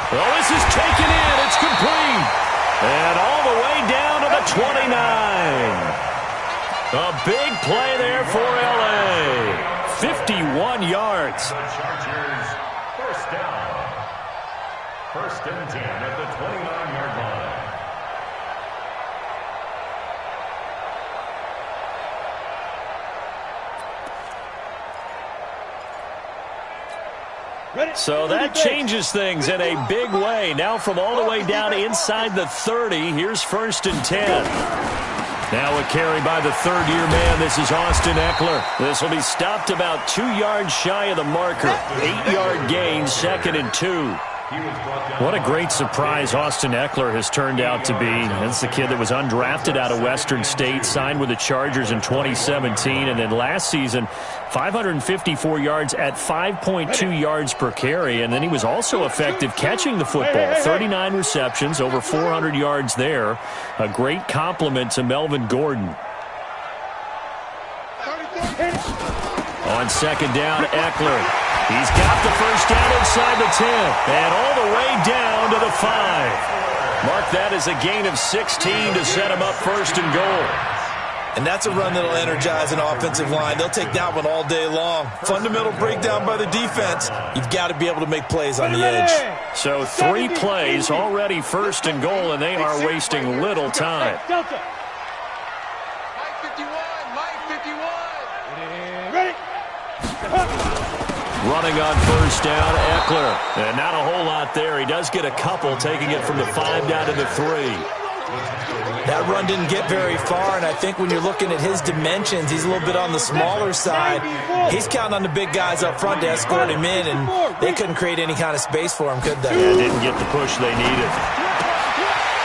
Oh, this is taken in. It's complete. And all the way down to the 29. A big play there for L.A. 51 yards. The Chargers, first down. First and 10 at the 29-yard line. So that changes things in a big way. Now from all the way down inside the 30, here's first and 10. Now a carry by the third-year man. This is Austin Eckler. This will be stopped about 2 yards shy of the marker. 8-yard gain, second and 2. What a great surprise Austin Eckler has turned out to be. That's the kid that was undrafted out of Western State, signed with the Chargers in 2017, and then last season, 554 yards at 5.2 yards per carry, and then he was also effective catching the football. 39 receptions, over 400 yards there. A great compliment to Melvin Gordon. On second down, Eckler. He's got the first down inside the 10 and all the way down to the 5. Mark that as a gain of 16 to set him up first and goal. And that's a run that'll energize an offensive line. They'll take that one all day long. Fundamental breakdown by the defense. You've got to be able to make plays on the edge. So 3 plays already first and goal, and they are wasting little time. Mike 51, Mike 51. Ready. Running on first down, Eckler. And not a whole lot there. He does get a couple, taking it from the 5 down to the 3. That run didn't get very far, and I think when you're looking at his dimensions, he's a little bit on the smaller side. He's counting on the big guys up front to escort him in, and they couldn't create any kind of space for him, could they? Yeah, didn't get the push they needed.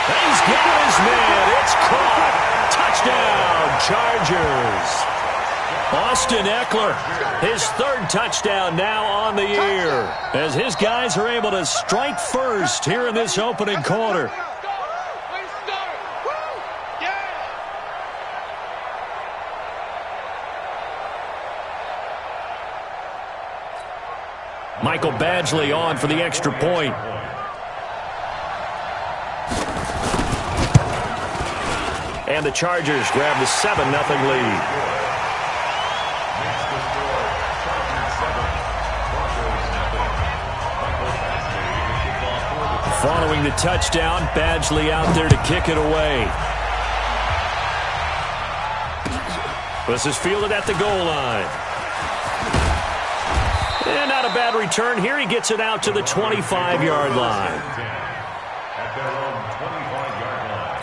He's got his man. It's caught. Touchdown, Chargers. Austin Eckler, his 3rd touchdown now on the year, as his guys are able to strike first here in this opening quarter. Michael Badgley on for the extra point. And the Chargers grab the 7-0 lead. Following the touchdown, Badgley out there to kick it away. This is fielded at the goal line. And not a bad return here. He gets it out to the 25-yard line. At their own 25-yard line.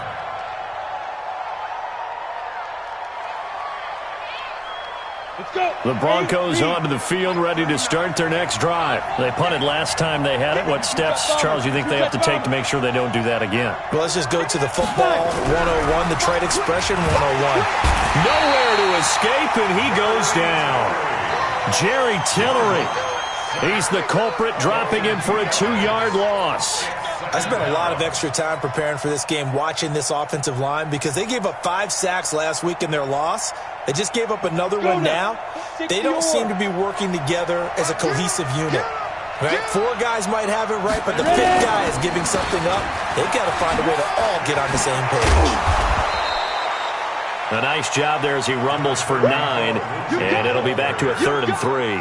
Let's go. The Broncos onto the field, ready to start their next drive. They punted last time they had it. What steps, Charles, you think they have to take to make sure they don't do that again? Well, let's just go to the football 101, the trade expression 101. Nowhere to escape, and he goes down. Jerry Tillery. He's the culprit, dropping him for a 2-yard loss. I spent a lot of extra time preparing for this game, watching this offensive line, because they gave up 5 sacks last week in their loss. They just gave up another one now. They don't seem to be working together as a cohesive unit. Right? 4 guys might have it right, but the 5th guy is giving something up. They've got to find a way to all get on the same page. A nice job there as he rumbles for 9, and it'll be back to a 3rd and 3.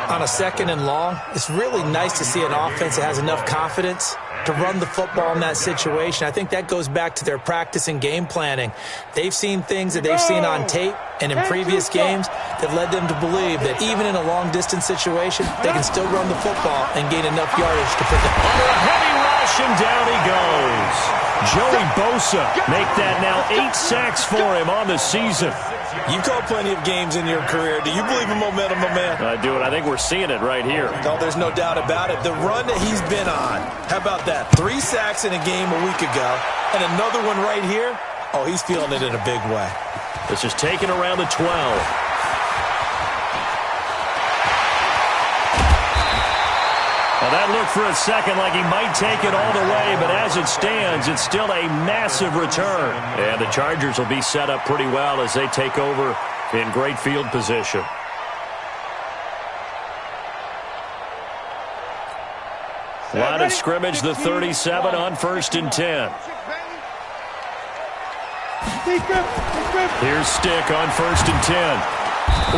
On a 2nd and long, it's really nice to see an offense that has enough confidence to run the football in that situation. I think that goes back to their practice and game planning. They've seen things that they've seen on tape and in previous games that led them to believe that even in a long-distance situation, they can still run the football and gain enough yardage to put them under a heavy rush, and down he goes. Joey Bosa make that now 8 sacks for him on the season. You've called plenty of games in your career. Do you believe in momentum, my man? I do, and I think we're seeing it right here. No, there's no doubt about it. The run that he's been on, how about that? 3 sacks in a game a week ago, and another one right here. Oh, he's feeling it in a big way. This is taken around the 12. Well, that looked for a second like he might take it all the way, but as it stands, it's still a massive return. And the Chargers will be set up pretty well as they take over in great field position. Line of scrimmage, the 37 on 1st and 10. Here's Stick on 1st and 10.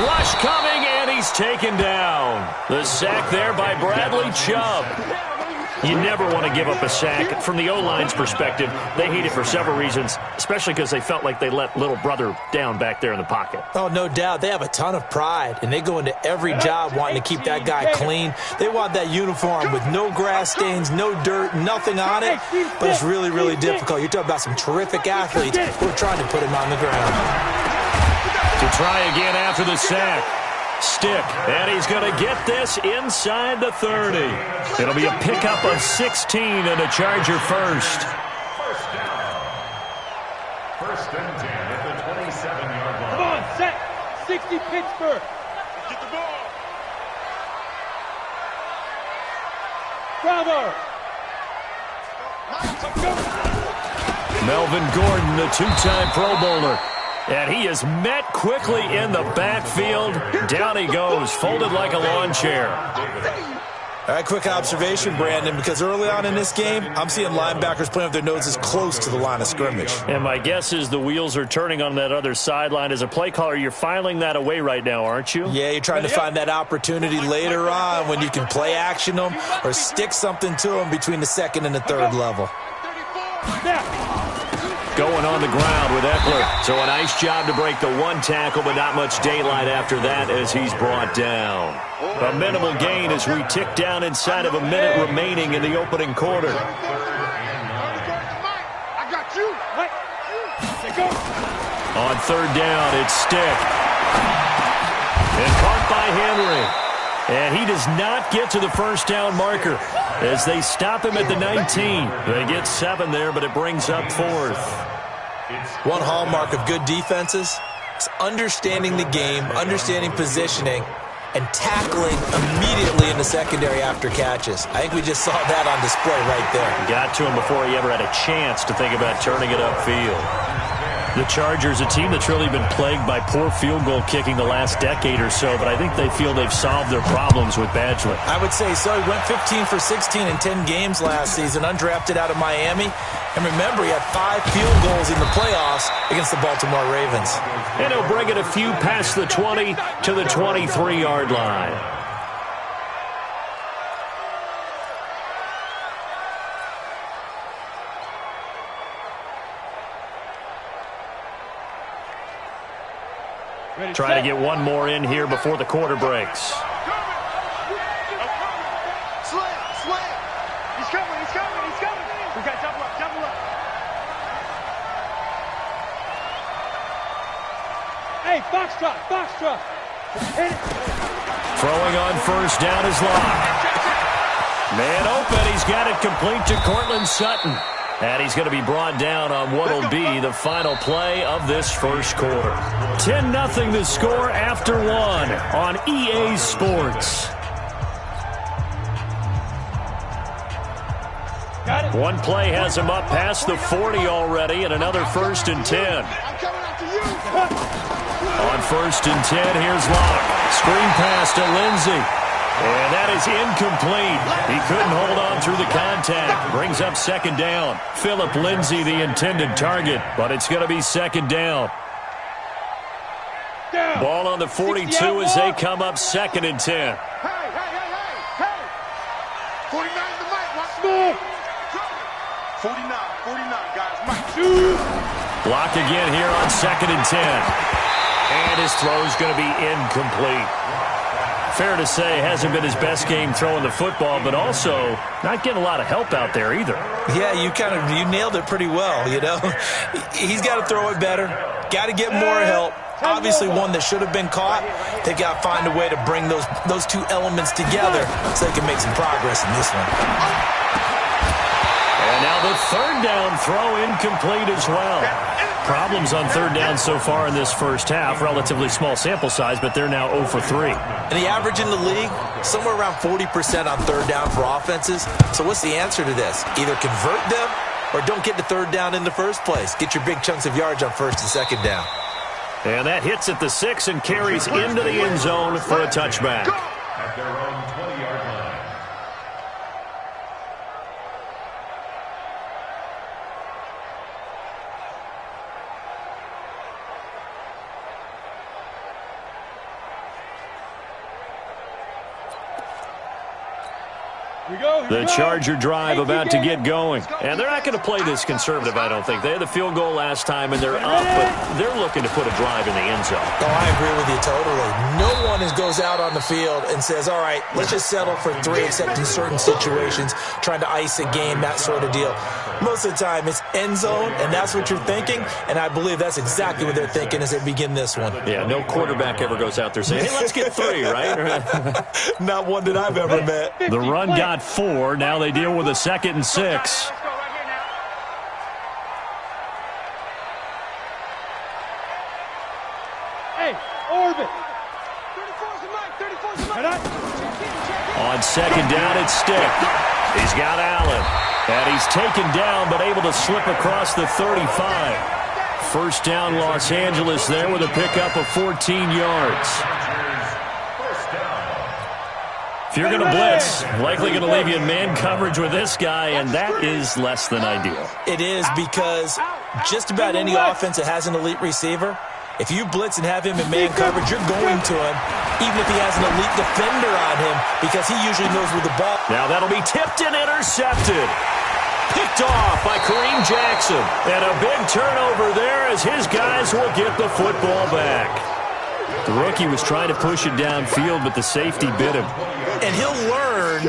Rush coming, and he's taken down. The sack there by Bradley Chubb. You never want to give up a sack. From the O-line's perspective, they hate it for several reasons, especially because they felt like they let little brother down back there in the pocket. Oh, no doubt. They have a ton of pride, and they go into every job wanting to keep that guy clean. They want that uniform with no grass stains, no dirt, nothing on it, but it's really, really difficult. You're talking about some terrific athletes who are trying to put him on the ground. To try again after the sack. Stick, and he's going to get this inside the 30. It'll be a pickup of 16 and a Charger first. First down. 1st and 10 at the 27-yard line. Come on, set. 60 Pittsburgh. Get the ball. Bravo. Melvin Gordon, the two-time Pro Bowler. And he is met quickly in the backfield. Down he goes, folded like a lawn chair. All right, quick observation, Brandon, because early on in this game, I'm seeing linebackers playing with their noses close to the line of scrimmage. And my guess is the wheels are turning on that other sideline. As a play caller, you're filing that away right now, aren't you? Yeah, you're trying to find that opportunity later on when you can play action them or stick something to them between the 2nd and the 3rd level. Going on the ground with Eckler. So a nice job to break the one tackle, but not much daylight after that as he's brought down. A minimal gain as we tick down inside of a minute remaining in the opening quarter. I got you. Go. On 3rd down, it's Stick. And caught by Henry. And he does not get to the 1st down marker as they stop him at the 19. They get 7 there, but it brings up 4th. One hallmark of good defenses is understanding the game, understanding positioning, and tackling immediately in the secondary after catches. I think we just saw that on display right there. Got to him before he ever had a chance to think about turning it upfield. The Chargers, a team that's really been plagued by poor field goal kicking the last decade or so, but I think they feel they've solved their problems with Badgley. I would say so. He went 15 for 16 in 10 games last season, undrafted out of Miami. And remember, he had 5 field goals in the playoffs against the Baltimore Ravens. And he'll bring it a few past the 20 to the 23-yard line. Try to get one more in here before the quarter breaks. Slam. He's coming. We got double up. Hey, Foxtrot. Hit it. Throwing on 1st down is Locke. Man open, he's got it complete to Cortland Sutton. And he's going to be brought down on what will be the final play of this 1st quarter. 10-0 the score after 1 on EA Sports. One play has him up past the 40 already, and another 1st and 10. On 1st and 10, here's Locke. Screen pass to Lindsey. And that is incomplete. He couldn't hold on through the contact. Brings up 2nd down. Phillip Lindsay, the intended target, but it's going to be 2nd down. Ball on the 42 as they come up 2nd and 10. Hey. 49 the mic. Watch move. 49, guys. Mike. Block again here on 2nd and 10. And his throw is going to be incomplete. Fair to say, hasn't been his best game throwing the football, but also not getting a lot of help out there either. Yeah, you nailed it pretty well, you know. He's got to throw it better, got to get more help. Obviously one that should have been caught. They've got to find a way to bring those two elements together so they can make some progress in this one. And now the 3rd down throw incomplete as well. Problems on 3rd down so far in this 1st half. Relatively small sample size, but they're now 0 for 3. And the average in the league, somewhere around 40% on 3rd down for offenses. So what's the answer to this? Either convert them or don't get to 3rd down in the first place. Get your big chunks of yards on 1st and 2nd down. And that hits at the 6 and carries into the end zone for a touchback. At their own 20-yard line. The Charger drive about to get going. And they're not going to play this conservative, I don't think. They had the field goal last time, and they're up, but they're looking to put a drive in the end zone. Oh, I agree with you totally. No one goes out on the field and says, all right, let's just settle for 3, except in certain situations, trying to ice a game, that sort of deal. Most of the time, it's end zone, and that's what you're thinking, and I believe that's exactly what they're thinking as they begin this one. Yeah, no quarterback ever goes out there saying, hey, let's get 3, right? Not one that I've ever met. The run got 4. Now they deal with a 2nd and 6. Hey, Orbit. On 2nd down, it's Stick. He's got Allen. And he's taken down, but able to slip across the 35. 1st down, Los Angeles there with a pickup of 14 yards. If you're going to blitz, likely going to leave you in man coverage with this guy, and that is less than ideal. It is, because just about any offense that has an elite receiver, if you blitz and have him in man coverage, you're going to him, even if he has an elite defender on him, because he usually knows where the ball. Now that'll be tipped and intercepted. Picked off by Kareem Jackson. And a big turnover there as his guys will get the football back. The rookie was trying to push it downfield, but the safety bit him. And he'll learn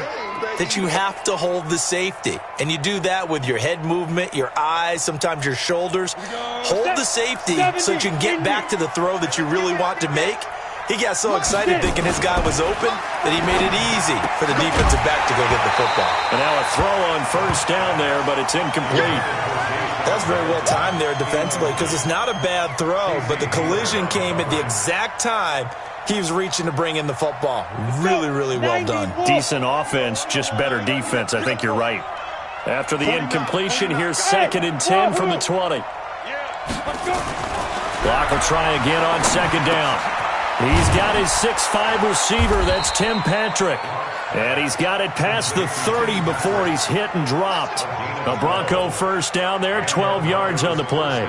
that you have to hold the safety. And you do that with your head movement, your eyes, sometimes your shoulders. Hold the safety so that you can get back to the throw that you really want to make. He got so excited thinking his guy was open that he made it easy for the defensive back to go get the football. And now a throw on 1st down there, but it's incomplete. That was very well timed there defensively, because it's not a bad throw, but the collision came at the exact time he was reaching to bring in the football. Really, really well done. Decent offense, just better defense. I think you're right. After the incompletion, here's 2nd and 10 from the 20. Block will try again on 2nd down. He's got his 6'5" receiver. That's Tim Patrick. And he's got it past the 30 before he's hit and dropped. A Bronco 1st down there, 12 yards on the play.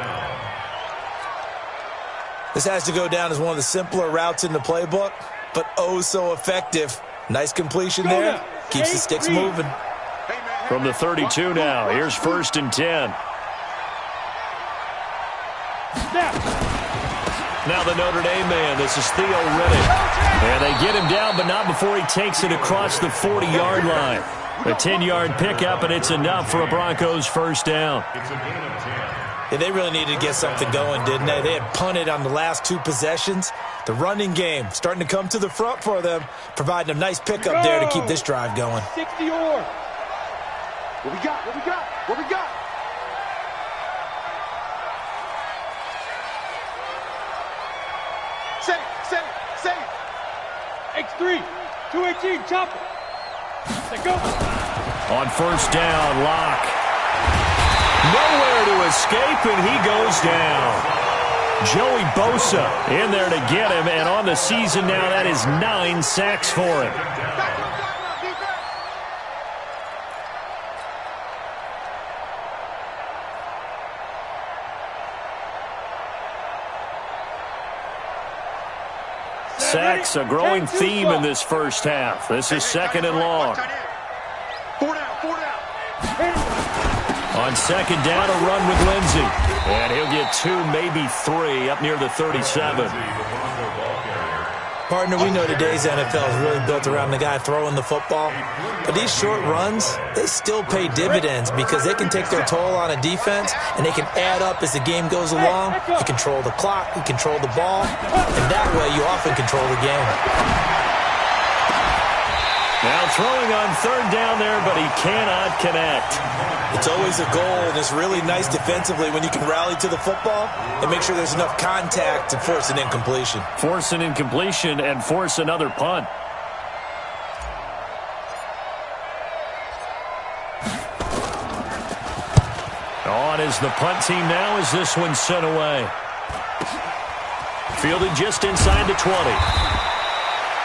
This has to go down as one of the simpler routes in the playbook, but oh so effective. Nice completion there. Keeps the sticks moving. From the 32 now, here's 1st and 10. Now the Notre Dame man, this is Theo Riddick. And they get him down, but not before he takes it across the 40-yard line. A 10-yard pickup, and it's enough for a Broncos 1st down. Yeah, they really needed to get something going, didn't they? They had punted on the last 2 possessions. The running game starting to come to the front for them, providing a nice pickup there to keep this drive going. 60 or. What we got? What we got? What we got? Safe. X3, 218, chopper. Let's go. On 1st down, Locke. Nowhere to escape, and he goes down. Joey Bosa in there to get him, and on the season now, that is 9 sacks for him. Sacks, a growing theme in this 1st half. This is 2nd and long. 4 down. On 2nd down, a run with Lindsey. And he'll get 2, maybe 3, up near the 37. Partner, we know today's NFL is really built around the guy throwing the football. But these short runs, they still pay dividends because they can take their toll on a defense, and they can add up as the game goes along. You control the clock, you control the ball, and that way you often control the game. Now throwing on 3rd down there, but he cannot connect. It's always a goal, and it's really nice defensively when you can rally to the football and make sure there's enough contact to force an incompletion. Force an incompletion and force another punt. On is the punt team now as this one's sent away. Fielded just inside the 20.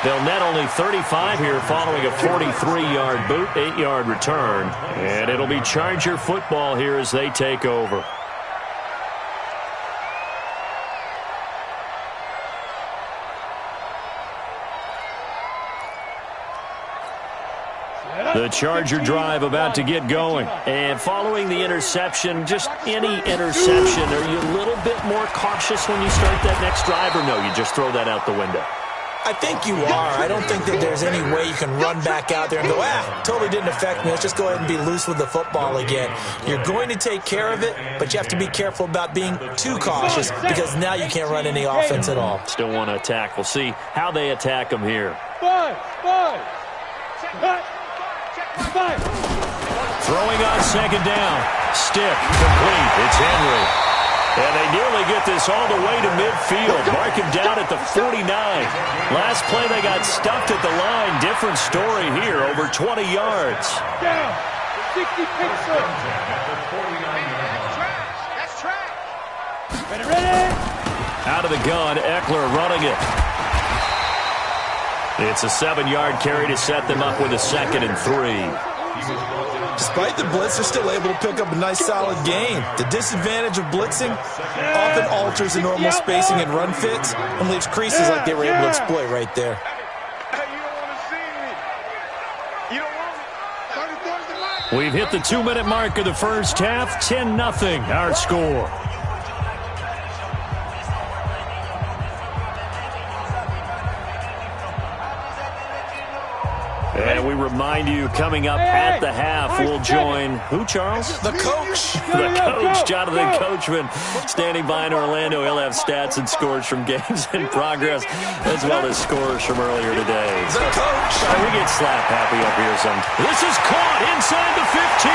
They'll net only 35 here following a 43-yard boot, 8-yard return. And it'll be Charger football here as they take over. The Charger drive about to get going. And following the interception, just any interception, are you a little bit more cautious when you start that next drive, or no, you just throw that out the window? I think you are. I don't think that there's any way you can run back out there and go, totally didn't affect me. Let's just go ahead and be loose with the football again. You're going to take care of it, but you have to be careful about being too cautious because now you can't run any offense at all. Still want to attack. We'll see how they attack them here. Throwing on second down. Stick complete. It's Henry. And they nearly get this all the way to midfield. Mark him down at the 49. Last play, they got stuffed at the line. Different story here, over 20 yards. Down. 60 picks. That's track. Ready. Out of the gun, Eckler running it. It's a 7-yard carry to set them up with a 2nd and 3. Despite the blitz, they're still able to pick up a nice, solid gain. The disadvantage of blitzing often alters the normal spacing and run fits and leaves creases like they were able to exploit right there. We've hit the 2-minute mark of the first half. 10-0 our score. And we remind you, coming up at the half, we'll join who, Charles? The coach. The coach, Jonathan Coachman, standing by in Orlando. He'll have stats and scores from games in progress, as well as scores from earlier today. The coach. We get slap happy up here some. This is caught inside the 15.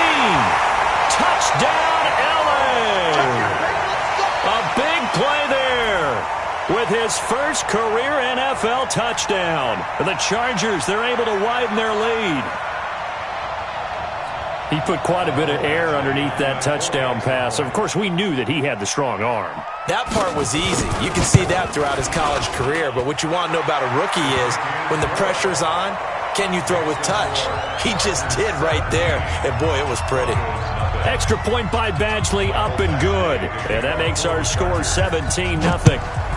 Touchdown, LA. A big play there. With his first career NFL touchdown. The Chargers, they're able to widen their lead. He put quite a bit of air underneath that touchdown pass. Of course, we knew that he had the strong arm. That part was easy. You can see that throughout his college career. But what you want to know about a rookie is when the pressure's on, can you throw with touch? He just did right there. And, boy, it was pretty. Extra point by Badgley, up and good. And that makes our score 17-0.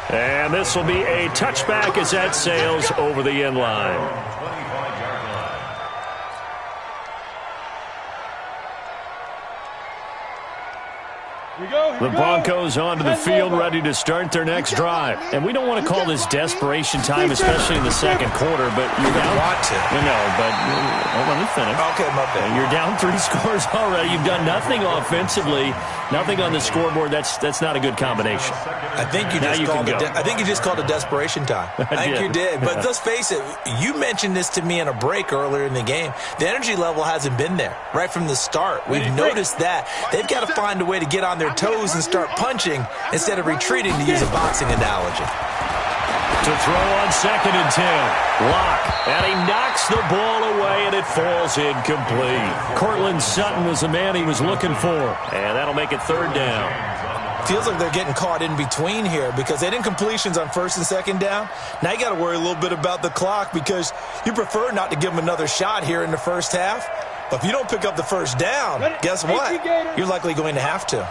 And this will be a touchback as that sails over the end line. The Broncos onto the field, ready to start their next drive. And we don't want to call this desperation time, especially in the second quarter, but you're down. Want to. No, but let me finish. Okay, my bad. You're down 3 scores already. You've done nothing offensively, nothing on the scoreboard. That's not a good combination. I think you just called it desperation time. I think you did. But let's face it, you mentioned this to me in a break earlier in the game. The energy level hasn't been there right from the start. We've noticed that. They've got to find a way to get on their toes and start punching instead of retreating, to use a boxing analogy. To throw on 2nd and 10. Lock. And he knocks the ball away, and it falls incomplete. Cortland Sutton was the man he was looking for. And that'll make it 3rd down. Feels like they're getting caught in between here because they didn't completions on 1st and 2nd down. Now you got to worry a little bit about the clock because you prefer not to give them another shot here in the first half. But if you don't pick up the 1st down, guess what? You're likely going to have to.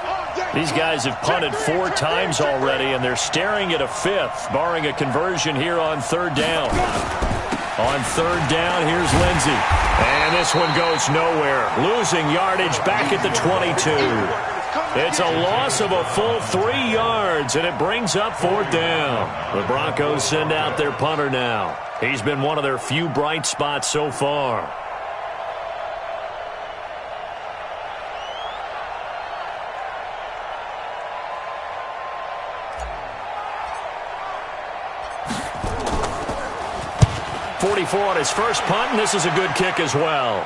These guys have punted 4 times already, and they're staring at a 5th, barring a conversion here on 3rd down. On 3rd down, here's Lindsey. And this one goes nowhere. Losing yardage back at the 22. It's a loss of a full 3 yards, and it brings up 4th down. The Broncos send out their punter now. He's been one of their few bright spots so far. On his first punt, and this is a good kick as well.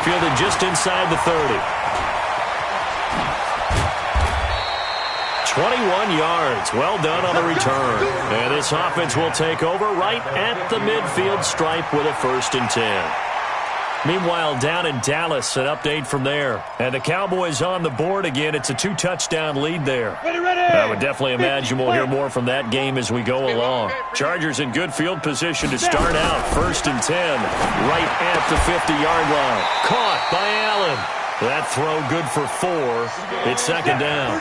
Fielded just inside the 30. 21 yards. Well done on the return. And this offense will take over right at the midfield stripe with a 1st and 10. Meanwhile, down in Dallas, an update from there. And the Cowboys on the board again. It's a 2-touchdown lead there. I would definitely imagine we'll hear more from that game as we go along. Chargers in good field position to start out. 1st and 10, right at the 50-yard line. Caught by Allen. That throw good for 4. It's second down.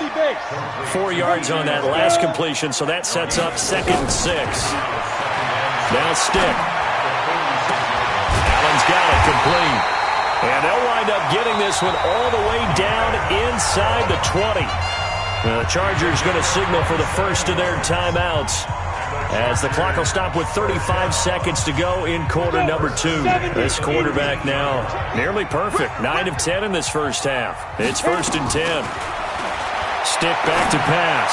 4 yards on that last completion, so that sets up 2nd and 6. Now stick. Allen's got it complete. And they'll wind up getting this one all the way down inside the 20. The Chargers going to signal for the first of their timeouts, as the clock will stop with 35 seconds to go in quarter number 2. This quarterback now nearly perfect. 9 of 10 in this first half. It's 1st and 10. Stick back to pass.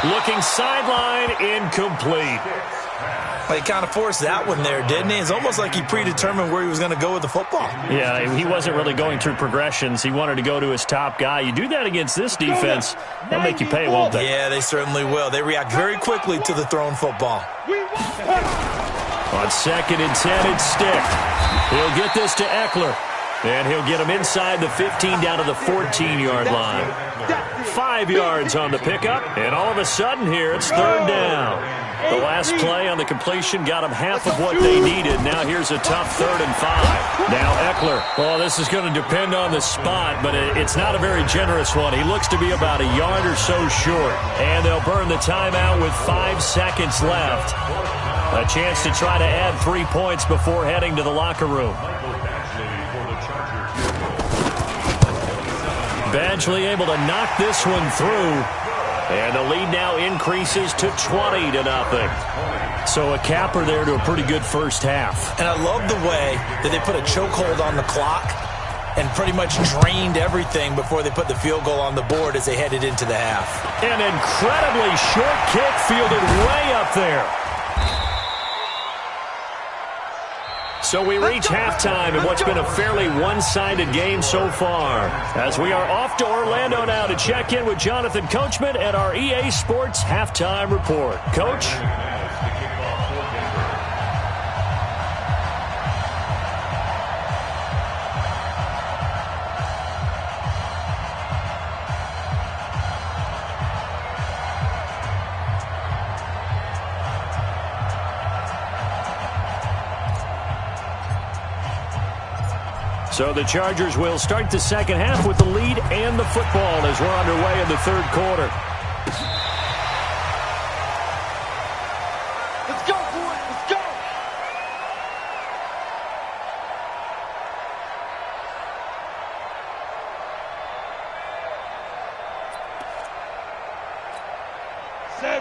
Looking sideline, incomplete. Well, he kind of forced that one there, didn't he? It's almost like he predetermined where he was going to go with the football. Yeah, he wasn't really going through progressions. He wanted to go to his top guy. You do that against this defense, they'll make you pay, won't they? Yeah, they certainly will. They react very quickly to the thrown football. On 2nd and 10, it's Stick. He'll get this to Eckler. And he'll get him inside the 15 down to the 14-yard line. 5 yards on the pickup, and all of a sudden here it's 3rd down. The last play on the completion got them half of what they needed. Now here's a tough 3rd and 5. Now Eckler. Well, this is going to depend on the spot, but it's not a very generous one. He looks to be about a yard or so short. And they'll burn the timeout with 5 seconds left. A chance to try to add 3 points before heading to the locker room. Badgley able to knock this one through. And the lead now increases to 20-0. So a capper there to a pretty good first half. And I love the way that they put a chokehold on the clock and pretty much drained everything before they put the field goal on the board as they headed into the half. An incredibly short kick fielded way up there. So we reach halftime in what's been a fairly one-sided game so far, as we are off to Orlando now to check in with Jonathan Coachman at our EA Sports Halftime Report. Coach? So the Chargers will start the second half with the lead and the football as we're underway in the 3rd quarter. Let's go, boys. Let's go.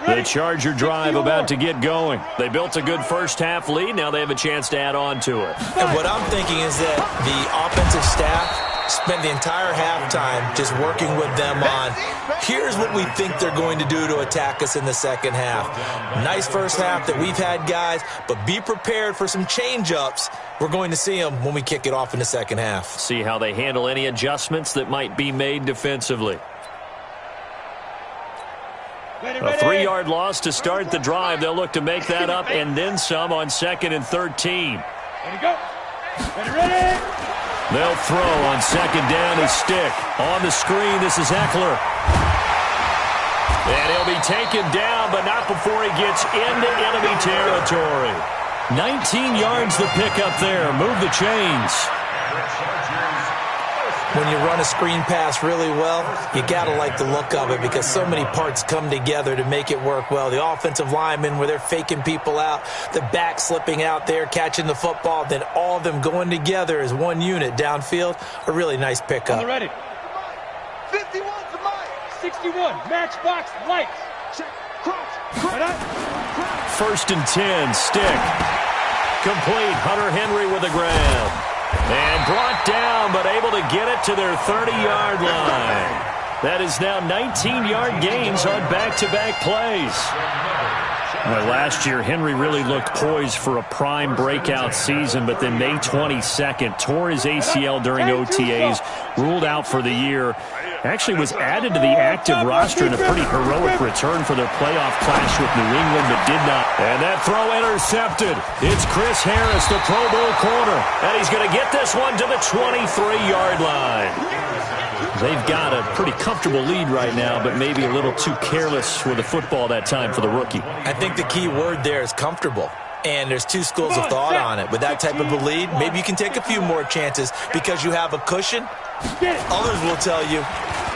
The Charger drive about to get going. They built a good first half lead. Now they have a chance to add on to it. And what I'm thinking is that the offensive staff spent the entire halftime just working with them on, here's what we think they're going to do to attack us in the second half. Nice first half that we've had, guys, but be prepared for some change-ups. We're going to see them when we kick it off in the second half. See how they handle any adjustments that might be made defensively. A 3-yard loss to start the drive. They'll look to make that up and then some on 2nd and 13. Ready, go. Ready. They'll throw on 2nd down to Stick. On the screen, this is Eckler. And he'll be taken down, but not before he gets into enemy territory. 19 yards the pickup there. Move the chains. When you run a screen pass really well, you got to like the look of it because so many parts come together to make it work well. The offensive linemen, where they're faking people out, the back slipping out there, catching the football, then all of them going together as one unit downfield. A really nice pickup. Ready. 51 to Mike. 61. Matchbox lights. Check. Cross. Cross. 1st and 10. Stick. Complete. Hunter Henry with a grab. And brought down, but able to get it to their 30-yard line. That is now 19-yard gains on back-to-back plays. Well, last year, Henry really looked poised for a prime breakout season, but then May 22nd, tore his ACL during OTAs, ruled out for the year. Actually was added to the active roster in a pretty heroic return for their playoff clash with New England, but did not. And that throw intercepted. It's Chris Harris, the Pro Bowl corner, and he's going to get this one to the 23-yard line. They've got a pretty comfortable lead right now, but maybe a little too careless with the football that time for the rookie. I think the key word there is comfortable. And there's two schools of thought on it. With that type of a lead, maybe you can take a few more chances because you have a cushion. Others will tell you,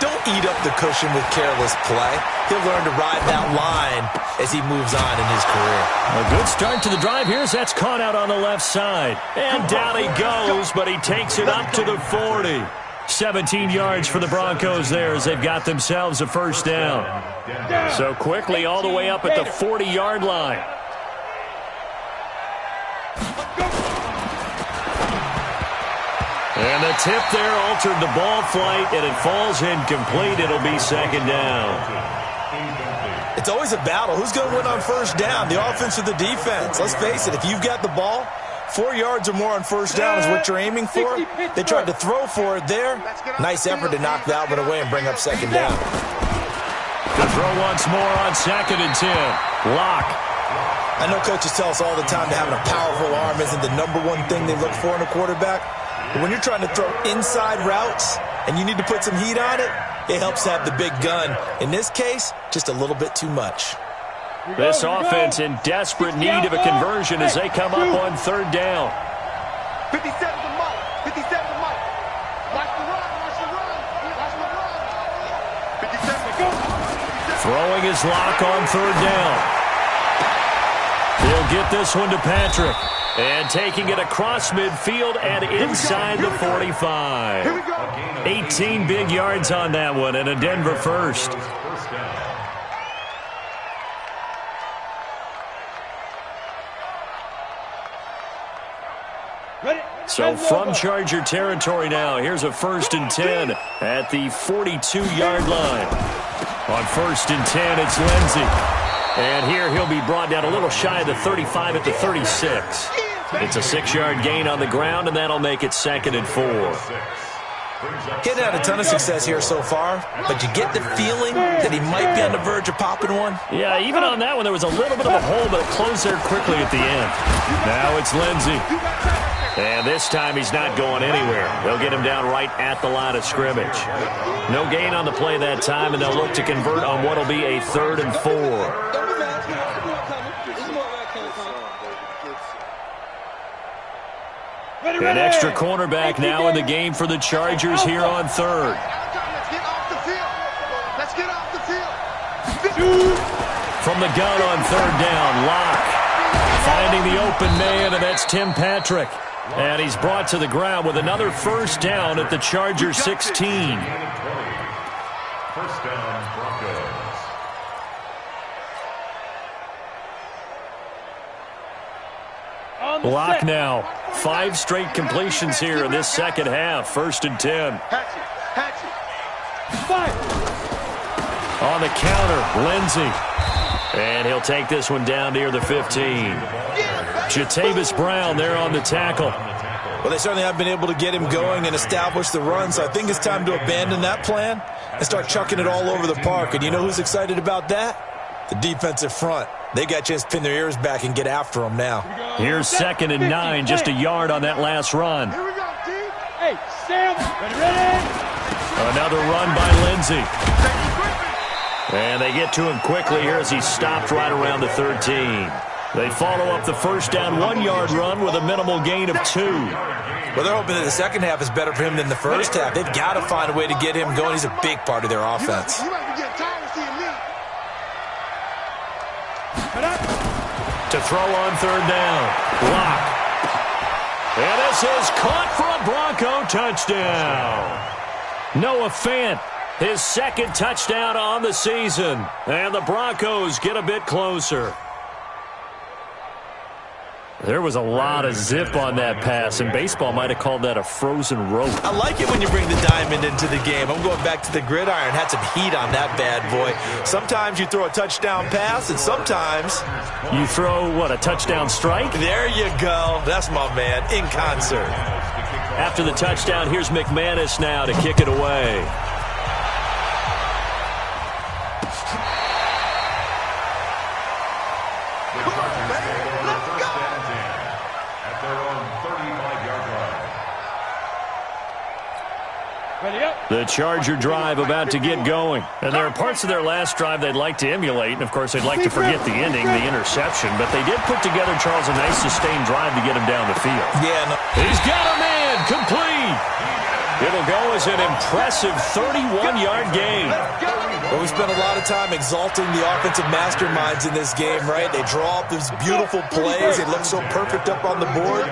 don't eat up the cushion with careless play. He'll learn to ride that line as he moves on in his career. A good start to the drive here as that's caught out on the left side. And down he goes, but he takes it up to the 40. 17 yards for the Broncos there as they've got themselves a first down. So quickly all the way up at the 40-yard line. And the tip there altered the ball flight, and it falls incomplete. It'll be second down. It's always a battle. Who's going to win on first down, the offense or the defense? Let's face it, if you've got the ball, 4 yards or more on first down is what you're aiming for. They tried to throw for it there. Nice effort to knock that one away and bring up second down. The throw once more on 2nd and 10. Lock. I know coaches tell us all the time that having a powerful arm isn't the number one thing they look for in a quarterback. But when you're trying to throw inside routes and you need to put some heat on it, it helps to have the big gun. In this case, just a little bit too much. This offense in desperate need of a conversion as they come up on third down. 57 to Mike. 57 to Mike. Watch the run. Watch the run. Watch the run. 57 to go. Throwing his lock on third down. He'll get this one to Patrick. And taking it across midfield and inside the 45. 18 big yards on that one and a Denver first. So from Charger territory now, here's a 1st and 10 at the 42-yard line. On 1st and 10, it's Lindsey. And here he'll be brought down a little shy of the 35 at the 36. It's a 6-yard gain on the ground, and that'll make it 2nd and 4. Getting had a ton of success here so far, but you get the feeling that he might be on the verge of popping one. Yeah, even on that one, there was a little bit of a hole, but it closed there quickly at the end. Now it's Lindsey. And this time he's not going anywhere. They'll get him down right at the line of scrimmage. No gain on the play that time, and they'll look to convert on what will be a 3rd and 4. An extra cornerback now in the game for the Chargers here on 3rd. Let's get off the field. Let's get off the field. From the gun on 3rd down, Lock. Finding the open man, and that's Tim Patrick. And he's brought to the ground with another first down at the Chargers 16. First down, Broncos. Block now. 5 straight completions here in this second half. 1st and 10. On the counter, Lindsey. And he'll take this one down near the 15. Jatavis Brown there on the tackle. Well, they certainly have been able to get him going and establish the run, so I think it's time to abandon that plan and start chucking it all over the park. And you know who's excited about that? The defensive front. They got a chance to pin their ears back and get after him now. Here's 2nd and 9, just a yard on that last run. Here we go, D. Hey, Sam, ready? Another run by Lindsey. And they get to him quickly here as he stopped right around the 13. They follow up the first down 1-yard run with a minimal gain of 2. Well, they're hoping that the second half is better for him than the first half. They've got to find a way to get him going. He's a big part of their offense. You might be getting tired of seeing me. To throw on 3rd down. Lock. And this is caught for a Bronco touchdown. Noah Fant, his 2nd touchdown on the season. And the Broncos get a bit closer. There was a lot of zip on that pass, and baseball might have called that a frozen rope. I like it when you bring the diamond into the game. I'm going back to the gridiron. Had some heat on that bad boy. Sometimes you throw a touchdown pass, and sometimes you throw, what, a touchdown strike? There you go. That's my man, in concert. After the touchdown, here's McManus now to kick it away. The Charger drive about to get going. And there are parts of their last drive they'd like to emulate. And, of course, they'd like to forget the ending, the interception. But they did put together, Charles, a nice sustained drive to get him down the field. Yeah. No. He's got a man. Complete. It'll go as an impressive 31-yard gain. Well, we spent a lot of time exalting the offensive masterminds in this game, right? They draw up these beautiful plays. They look so perfect up on the board.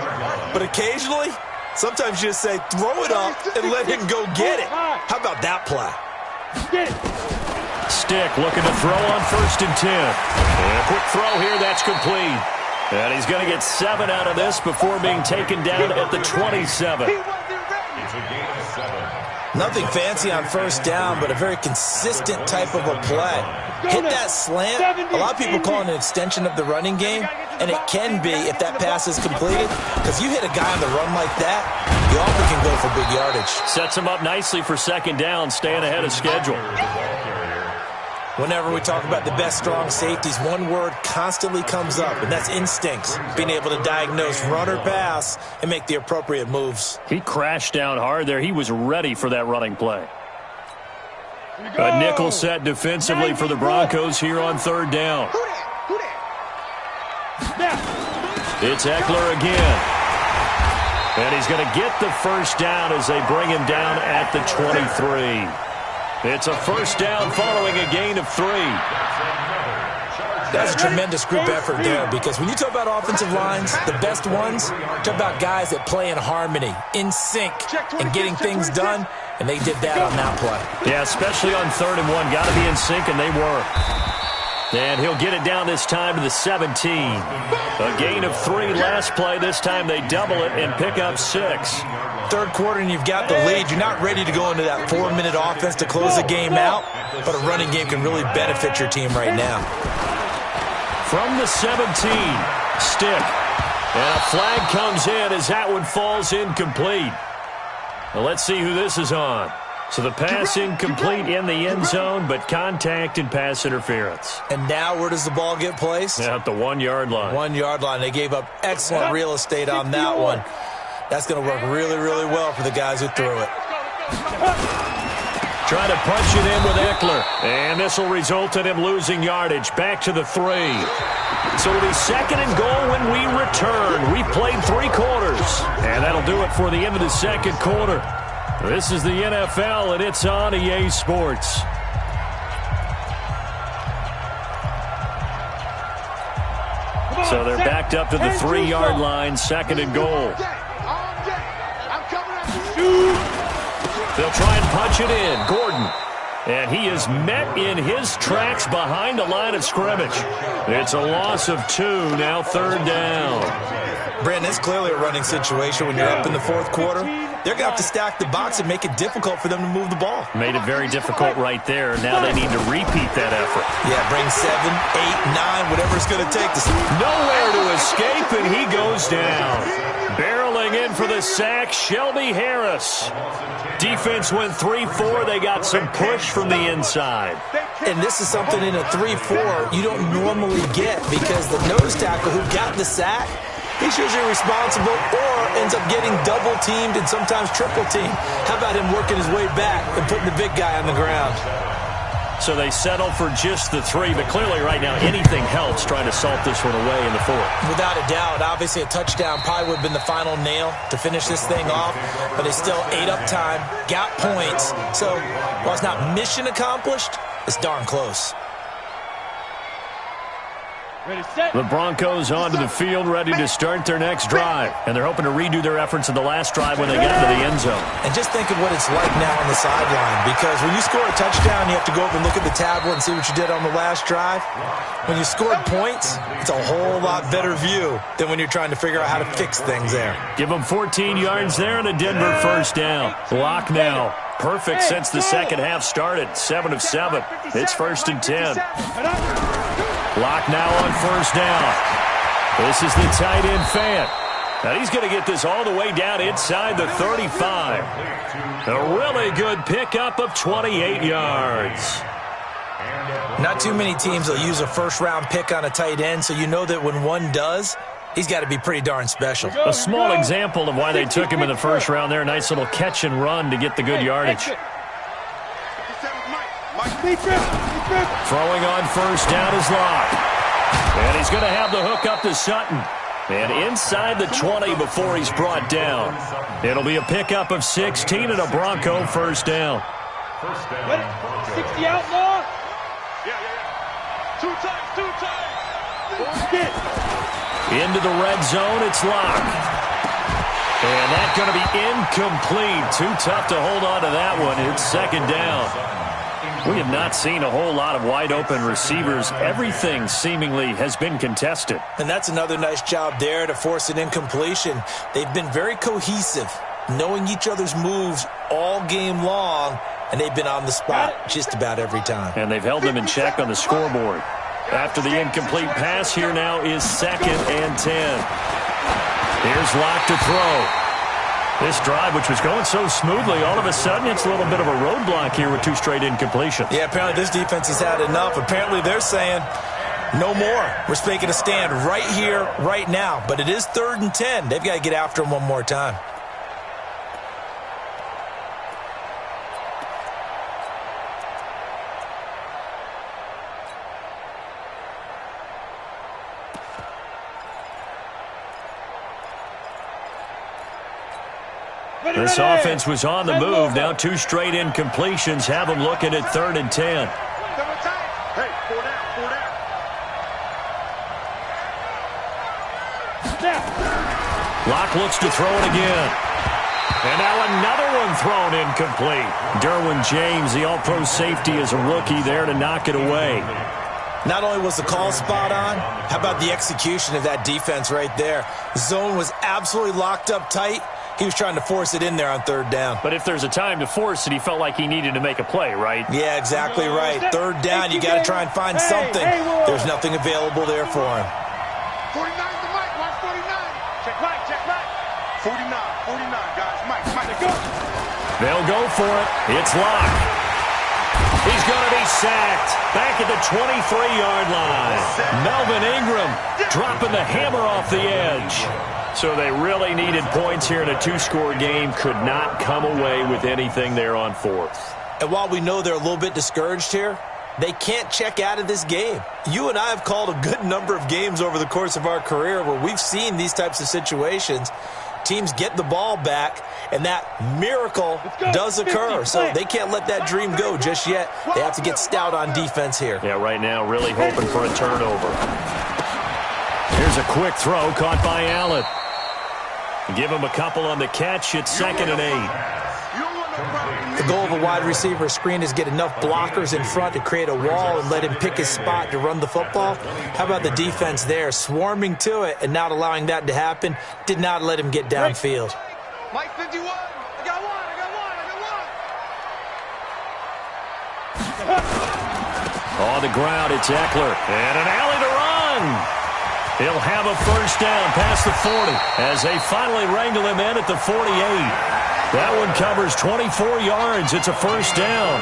But occasionally, sometimes you just say, throw it up and let him go get it. How about that play? Stick looking to throw on 1st and 10. And a quick throw here, that's complete. And he's going to get 7 out of this before being taken down at the 27. Nothing fancy on 1st down, but a very consistent type of a play. Hit that slant. A lot of people call it an extension of the running game, and it can be if that pass is completed, because you hit a guy on the run like that, you often can go for big yardage. Sets him up nicely for 2nd down, staying ahead of schedule. Whenever we talk about the best strong safeties, one word constantly comes up, and that's instincts. Being able to diagnose run or pass and make the appropriate moves. He crashed down hard there. He was ready for that running play. A nickel set defensively for the Broncos here on 3rd down. It's Eckler again. And he's going to get the 1st down as they bring him down at the 23. It's a 1st down following a gain of 3. That's a tremendous group effort there, because when you talk about offensive lines, the best ones, talk about guys that play in harmony, in sync, and getting things done, and they did that on that play. Yeah, especially on 3rd and 1. Got to be in sync, and they were. And he'll get it down this time to the 17. A gain of 3 last play. This time they double it and pick up 6. 3rd quarter and you've got the lead. You're not ready to go into that 4-minute offense to close the game out, but a running game can really benefit your team right now. From the 17, Stick. And a flag comes in as that one falls incomplete. Well, let's see who this is on. So the pass incomplete in the end zone, but contact and pass interference. And now where does the ball get placed? At the 1-yard line. 1-yard line. They gave up excellent real estate on that one. That's going to work really, really well for the guys who threw it. Try to punch it in with Eckler. And this will result in him losing yardage. Back to the 3. So it'll be 2nd and goal when we return. We played 3 quarters. And that'll do it for the end of the 2nd quarter. This is the NFL, and it's on EA Sports. So they're backed up to the 3-yard line, 2nd and goal. They'll try and punch it in. Gordon. And he is met in his tracks behind the line of scrimmage. It's a loss of 2, now 3rd down. Brandon, it's clearly a running situation when you're up in the 4th quarter. They're going to have to stack the box and make it difficult for them to move the ball. Made it very difficult right there. Now they need to repeat that effort. Yeah, bring 7, 8, 9, whatever it's going to take. Nowhere to escape, and he goes down. Barreling in for the sack, Shelby Harris. Defense went 3-4. They got some push from the inside. And this is something in a 3-4 you don't normally get, because the nose tackle who got the sack, he's usually responsible or ends up getting double-teamed and sometimes triple-teamed. How about him working his way back and putting the big guy on the ground? So they settle for just the 3, but clearly right now anything helps trying to salt this one away in the 4th. Without a doubt, obviously a touchdown probably would have been the final nail to finish this thing off, but they still ate up time, got points. So while it's not mission accomplished, it's darn close. The Broncos onto the field, ready to start their next drive. And they're hoping to redo their efforts in the last drive when they get into the end zone. And just think of what it's like now on the sideline, because when you score a touchdown, you have to go over and look at the tablet and see what you did on the last drive. When you scored points, it's a whole lot better view than when you're trying to figure out how to fix things there. Give them 14 yards there and a Denver 1st down. Lock now. Perfect since the second half started. 7 of 7. It's 1st and 10. Lock now on 1st down. This is the tight end Fant. Now he's going to get this all the way down inside the 35. A really good pickup of 28 yards. Not too many teams will use a first-round pick on a tight end, so you know that when one does, he's got to be pretty darn special. A small example of why they took him in the 1st round there. Nice little catch and run to get the good yardage. Throwing on 1st down is Locke. And he's going to have the hook up to Sutton. And inside the 20 before he's brought down. It'll be a pickup of 16 and a Bronco first down. First down. Ready? Broncos. 60 outlaw. Yeah. Two times. Into the red zone, it's locked. And that's going to be incomplete. Too tough to hold on to that one. It's second down. We have not seen a whole lot of wide-open receivers. Everything seemingly has been contested. And that's another nice job there to force an incompletion. They've been very cohesive, knowing each other's moves all game long, and they've been on the spot just about every time. And they've held them in check on the scoreboard. After the incomplete pass, here now is 2nd and 10. Here's Locke to throw. This drive, which was going so smoothly, all of a sudden it's a little bit of a roadblock here with 2 straight incompletions. Yeah, apparently this defense has had enough. Apparently they're saying, no more. We're making a stand right here, right now. But it is 3rd and 10. They've got to get after him one more time. This offense was on the move. Now 2 straight incompletions have them looking at 3rd and 10. Hey, 4 down. Locke looks to throw it again. And now another one thrown incomplete. Derwin James, the all-pro safety, is a rookie there to knock it away. Not only was the call spot on, how about the execution of that defense right there? Zone was absolutely locked up tight. He was trying to force it in there on 3rd down. But if there's a time to force it, he felt like he needed to make a play, right? Yeah, exactly right. 3rd down, you got to try and find something. There's nothing available there for him. 49 to Mike. Watch 49. Check right. 49, guys. Mike, go. They'll go for it. It's Locke. He's going to be sacked. Back at the 23-yard line. Melvin Ingram dropping the hammer off the edge. So they really needed points here in a 2-score game. Could not come away with anything there on 4th. And while we know they're a little bit discouraged here, they can't check out of this game. You and I have called a good number of games over the course of our career where we've seen these types of situations. Teams get the ball back, and that miracle does occur. So they can't let that dream go just yet. They have to get stout on defense here. Yeah, right now really hoping for a turnover. Here's a quick throw caught by Allen. Give him a couple on the catch. It's 2nd and 8. The goal of a wide receiver screen is get enough blockers in front to create a wall and let him pick his spot to run the football. How about the defense there, swarming to it and not allowing that to happen? Did not let him get downfield. Mike 51. I got one. On the ground, it's Eckler. And an alley to run. He'll have a first down past the 40 as they finally wrangle him in at the 48. That one covers 24 yards. It's a first down.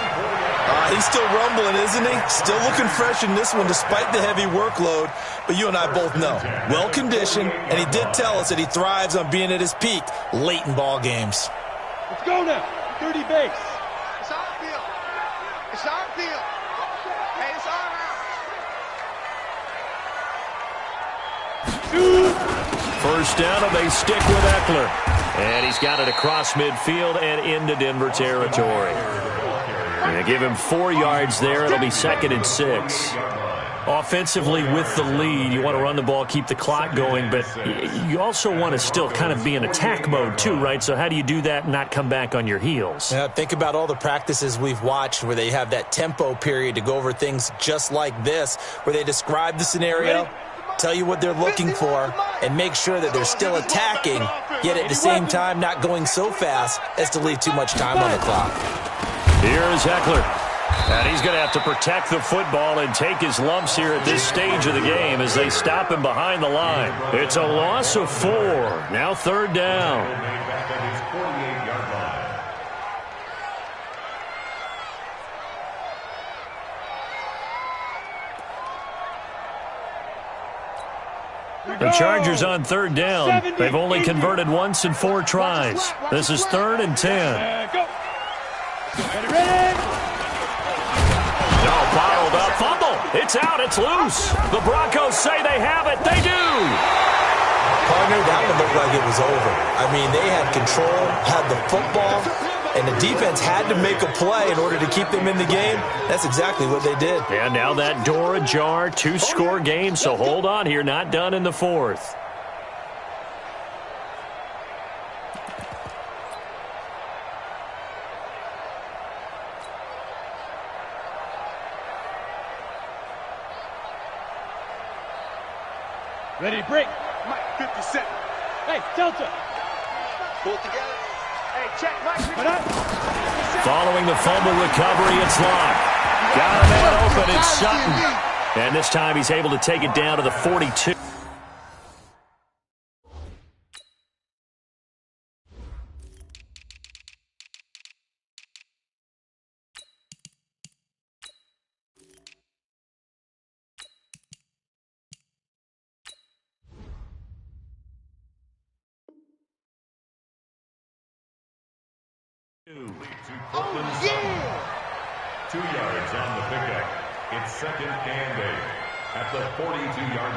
He's still rumbling, isn't he? Still looking fresh in this one despite the heavy workload. But you and I both know, well-conditioned, and he did tell us that he thrives on being at his peak late in ball games. Let's go now. 30 base. It's our field. Hey, it's our house. First down, and they stick with Eckler. And he's got it across midfield and into Denver territory. They give him 4 yards there. It'll be 2nd and 6. Offensively with the lead, you want to run the ball, keep the clock going, but you also want to still kind of be in attack mode too, right? So how do you do that and not come back on your heels? Yeah, think about all the practices we've watched where they have that tempo period to go over things just like this, where they describe the scenario, tell you what they're looking for, and make sure that they're still attacking, yet at the same time not going so fast as to leave too much time on the clock. Here's Eckler. And he's going to have to protect the football and take his lumps here at this stage of the game as they stop him behind the line. It's a loss of 4. Now 3rd down. The Chargers on 3rd down. They've only converted once in 4 tries. This is 3rd and 10. No, bottled up. Fumble. It's out. It's loose. The Broncos say they have it. They do. Gardner, that one looked like it was over. I mean, they had control, had the football, and the defense had to make a play in order to keep them in the game. That's exactly what they did. And now that door ajar, 2-score game, so hold on here, not done in the fourth. Ready to break. Mike, 57. Hey, Delta. Pull it together. Hey, check, Mike. Following the fumble recovery, it's Locke. Got a man open, it's Sutton. And this time he's able to take it down to the 42. Oh, yeah! 2 yards on the pickup. It's 2nd and 8 at the 42-yard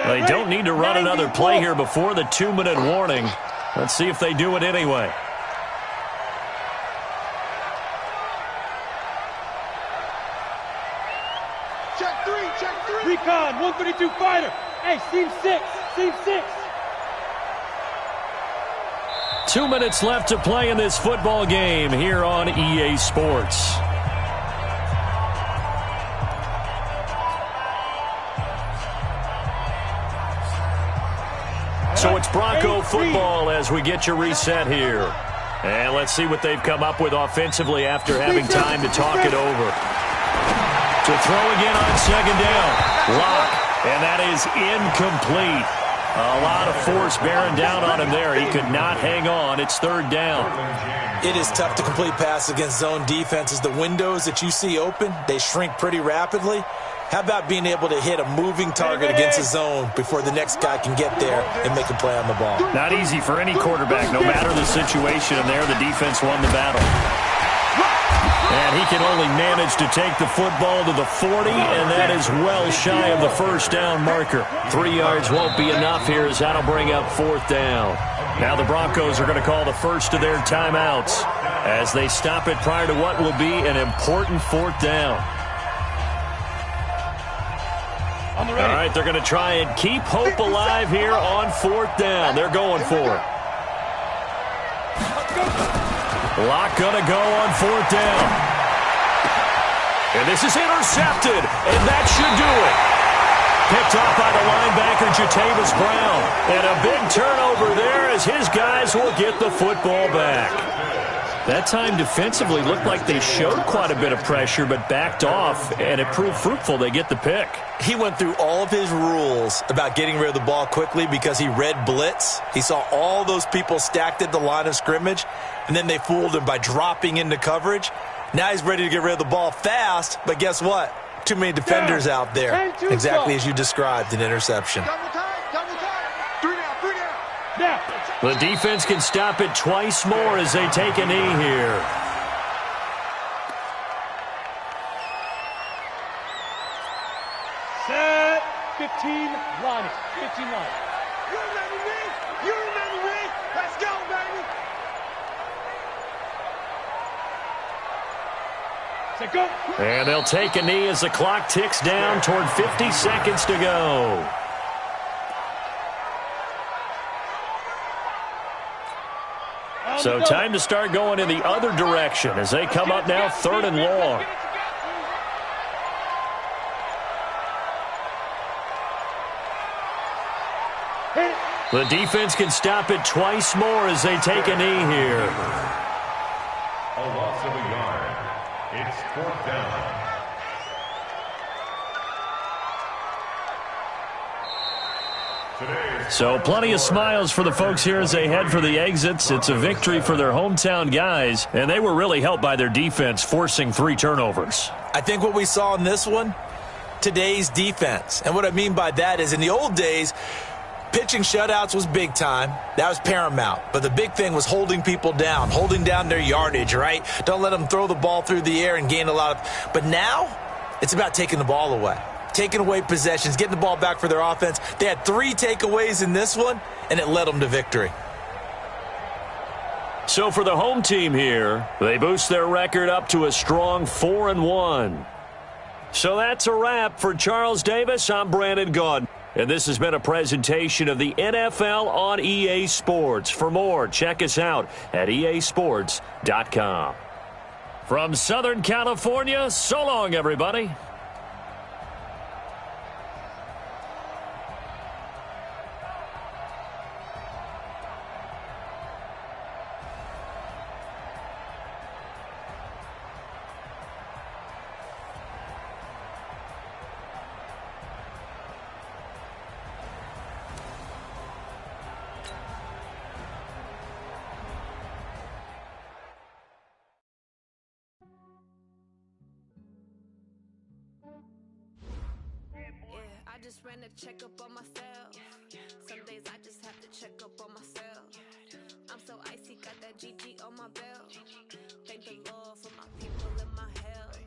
line. They don't need to run another play here before the 2-minute warning. Let's see if they do it anyway. Check 3, check 3. Recon, 132 fighter. Hey, seam 6, seam 6. 2 minutes left to play in this football game here on EA Sports. So it's Bronco football as we get you reset here. And let's see what they've come up with offensively after having time to talk it over. To throw again on 2nd down. Lock. And that is incomplete. A lot of force bearing down on him there. He could not hang on. It's 3rd down. It is tough to complete passes against zone defenses. The windows that you see open, they shrink pretty rapidly. How about being able to hit a moving target against a zone before the next guy can get there and make a play on the ball? Not easy for any quarterback, no matter the situation, and there the defense won the battle. And he can only manage to take the football to the 40, and that is well shy of the 1st down marker. 3 yards won't be enough here as that'll bring up 4th down. Now the Broncos are going to call the first of their timeouts as they stop it prior to what will be an important 4th down. All right, they're going to try and keep hope alive here on 4th down. They're going for it. Lock going to go on 4th down. And this is intercepted, and that should do it. Picked off by the linebacker, Jatavis Brown. And a big turnover there as his guys will get the football back. That time defensively looked like they showed quite a bit of pressure but backed off, and it proved fruitful. They get the pick. He went through all of his rules about getting rid of the ball quickly because he read blitz. He saw all those people stacked at the line of scrimmage, and then they fooled him by dropping into coverage. Now he's ready to get rid of the ball fast, but guess what? Too many defenders out there. Exactly as you described, an interception. Double time, double time. 3 down, 3 down. Now. The defense can stop it twice more as they take a knee here. Set 15 line. 15 line. You remember me? You remember me? Let's go, baby. Set go. And they'll take a knee as the clock ticks down toward 50 seconds to go. So time to start going in the other direction as they come up now 3rd and long. The defense can stop it twice more as they take a knee here. A loss of a yard. It's 4th down. So plenty of smiles for the folks here as they head for the exits. It's a victory for their hometown guys, and they were really helped by their defense, forcing 3 turnovers. I think what we saw in this one, today's defense. And what I mean by that is in the old days, pitching shutouts was big time. That was paramount. But the big thing was holding people down, holding down their yardage, right? Don't let them throw the ball through the air and gain a lot of. But now, it's about taking the ball away. taking away possessions, getting the ball back for their offense. They had 3 takeaways in this one, and it led them to victory. So for the home team here, they boost their record up to a strong 4-1. So that's a wrap. For Charles Davis, I'm Brandon Gaudin. And this has been a presentation of the NFL on EA Sports. For more, check us out at easports.com. From Southern California, so long, everybody. I just ran a checkup on myself. Some days I just have to check up on myself. I'm so icy, got that GG on my belt. Thank the Lord for my people and my health.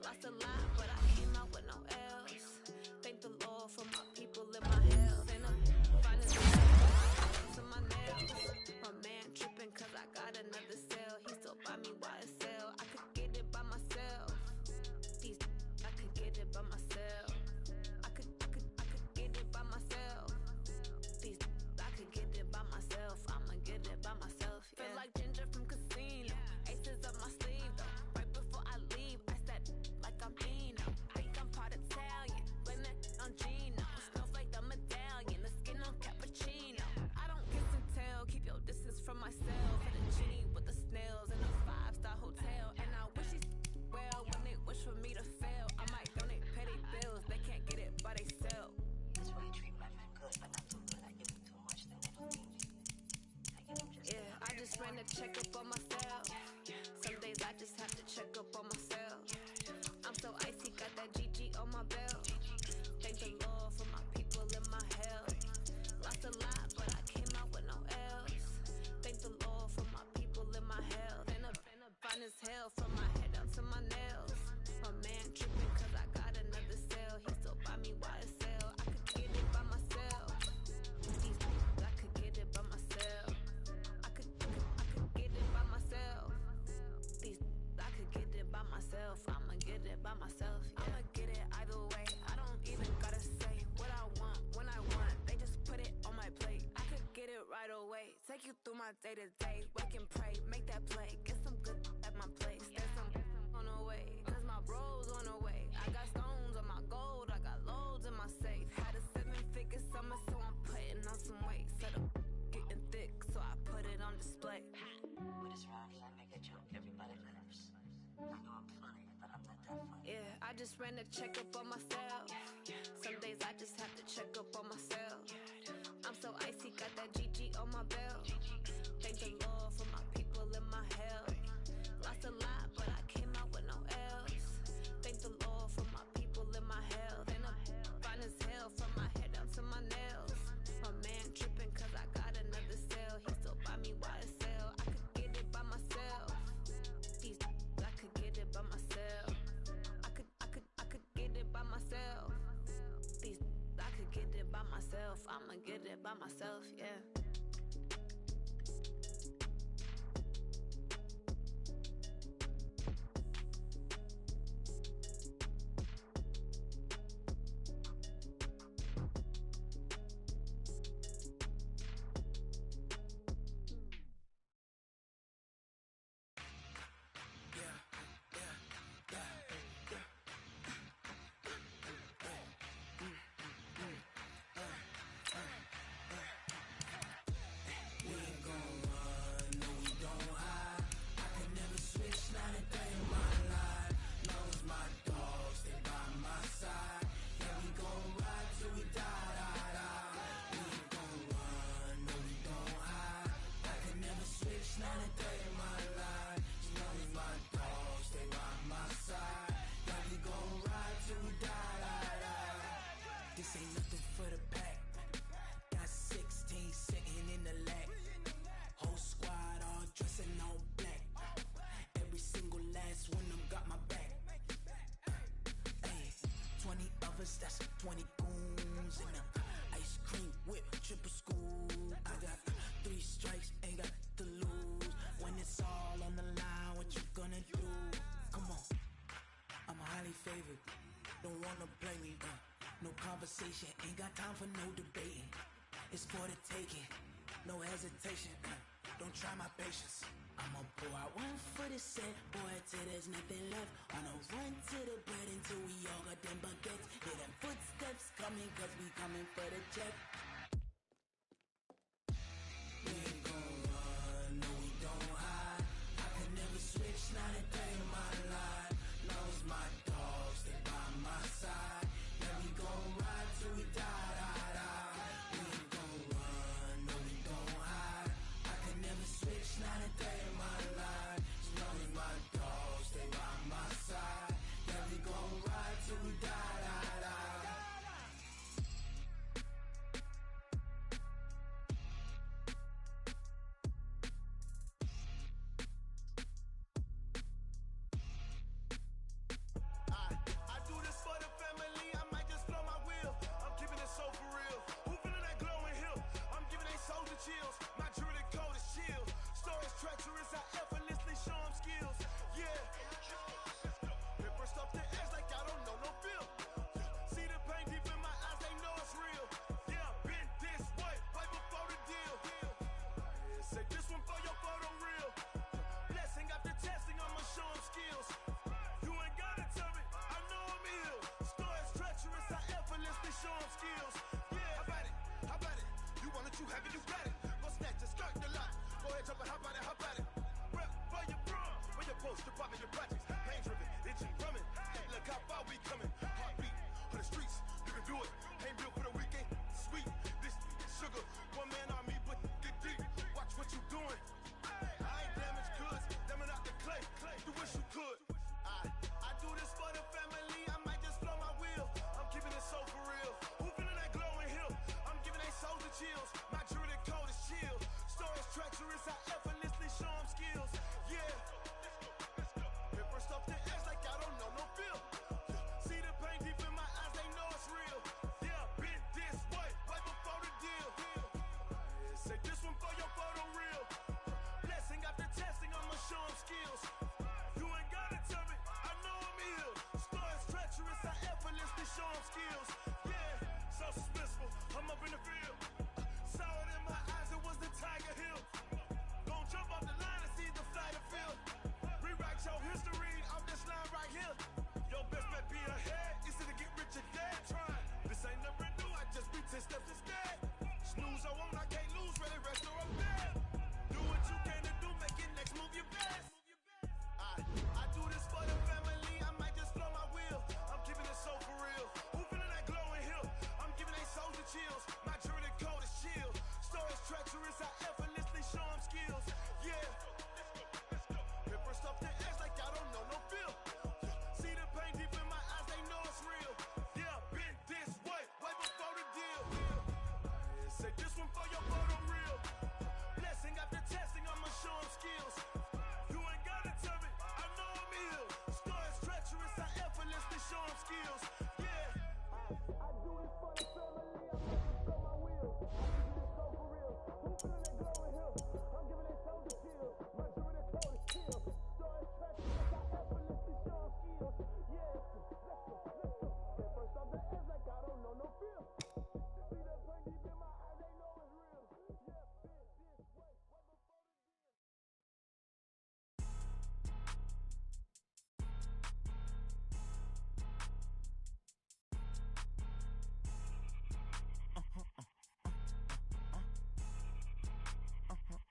Lost a lot, but I came out with no L's. Thank the Lord for my people and my health. And I'm finding to my nails. My man tripping cause I got another cell. He still buy me YSL. I could get it by myself. I could get it by myself. I could get it by myself. I could get it by myself. I'ma get it by myself. Yeah. Feel like Ginger from Casino. Aces up my sleeve though. Right before I leave, I said like I'm Eno. Think I'm part Italian. Blame that on Gino. Smells like the medallion. The skin on cappuccino. I don't kiss and tell. Keep your distance from myself. And a genie with the snails in a 5-star hotel. And I wish he's well when they wish for me to fail. I might donate petty bills. They can't get it by themselves. That's why you treat my man good, but not too good. I give him too much, then they don't need me. I give him just Yeah, I just ran a checkup on myself. Some days I just have to check up on myself. I'm so icy, got that GG on my belt. Thank the Lord for my people and my health. Lost a lot, but I came out with no L's. Thank the Lord for my people and my health. And I'm fine as hell from my head down to my nails. My man tripping cause I got another cell. He still buy me YSL. I could get it by myself. I could get it by myself. I could get it by myself. I could get it by myself. I'ma get it by myself. Yeah. I'ma get it either way. I don't even gotta say what I want when I want. They just put it on my plate. I could get it right away. Take you through my day to day. Wake and pray, make that play. Get some good at my place. There's some on the way, cause my bros on the way. I got stones on my gold. I got loads in my safe. Had a 7-figure summer, so I'm putting on some weight. Set up getting thick, so I put it on display. With his rhymes, I make a joke, everybody laughs. I know I'm funny, but I'm not that funny. Yeah, I just ran a checkup on myself. Some days I just have to check up on myself. I'm so icy, got that GG on my belt. Thank the Lord for my people and my health. Lost a lot, but I came out with no L's. Thank the Lord for my people and my health. And I'm fine as hell from my head down to my nails. My man tripping cause I got another cell. He still buy me YSL. I could get it by myself. I could get it by myself. I could get it by myself. I could get it by myself. I'ma get it by myself, yeah. conversation, ain't got time for no debating. It's for the taking, no hesitation. Don't try my patience. I'ma pour out one for the set, boy, till there's nothing left. On a run to the bread until we all got them baguettes. Hear them footsteps coming, cause we coming for the check. We ain't gon' run, no we don't hide. I could never switch, not a day in my life. Knows my dogs, they by my side. Yeah, we gon' ride till we die, die, die. We ain't gon' run, no we don't hide. I could never switch, not a day in my life. As long as my dogs, they by my side. Yeah, we gon' ride till we die, die, die. I do this for the family, I might just blow my wheel. I'm keeping it so for real. Who feeling that glowing hill? I'm giving they soldier chills. My jewelry code is chill. Stories treacherous, I effortlessly show them skills. Yeah. Paper stuff the edge like I don't know no feel. See the pain deep in my eyes, they know it's real. Yeah, been this way, right before the deal. Say this one for your photo real. Blessing after testing, I'ma show them skills. You ain't gotta tell me, I know I'm ill. Stories treacherous, I effortlessly show them skills. Yeah, how about it? How about it? You want it, you have it, you got it. Go snatch it, skirt the lot. Go ahead, jump it, how about it? How about it? Rep for your brum, for your poster, popping your projects. Pain driven, itching, drumming. Look how far we coming. Heartbeat for the streets, you can do it. Ain't built for the weekend, sweet. This sugar, one man army, but get deep. Watch what you doing. I ain't damaged goods, damn it out the clay. You wish you could. I do this for the family, I might just blow my wheel. I'm keeping it so for real. Who feeling that glowing hill? I'm giving they soldier chills. My jewelry code is chill. Stories treacherous, I effortlessly show them skills. Yeah. Paper stuff the edge like I don't know no feel. See the pain deep in my eyes, they know it's real. Yeah, been this way, right before the deal. Say this one for your photo real. Blessing after testing, I'ma show them skills. You ain't gotta tell me, I know I'm ill. Stories treacherous, I effortlessly show them skills. Yeah, so suspenseful, I'm up in the field. Saw it in my eyes, it was the Tiger Hill. Gon' jump off the line and see the flight of field. Rewrite your history off this line right here. Your best bet be ahead, easy to get rich or dead trying. This ain't never new, I just be 10 steps instead. Snooze I won't, I can't lose, ready, rest or I'm dead. Do what you can to do, make it next move your best. I do this for the family, I might just blow my wheel. I'm keeping it so for real. Who feeling that glowing hill? I'm giving they soldier chills. My jewelry code is chill. Stories treacherous, I effortlessly show them skills. Yeah. Paper stuff the edge like I don't know no feel. See the pain deep in my eyes, they know it's real. Yeah, been this way, right before the deal. Say this one for your photo real. Blessing after testing, I'ma show them skills. You ain't gotta tell me, I know I'm ill. Stories treacherous, I effortlessly show them skills. Yeah. I do this for the family, I might just blow my wheel. I'm keeping it so for real. Who feeling that glowing hill? I'm giving they soldier chills. My jewelry code is chill. Stories treacherous, I effortlessly show them skills. Yeah, let's go. Get first off the edge like I don't know no feel. See the pain deep in my eyes, they know it's real. Yeah, been this way, right before the deal.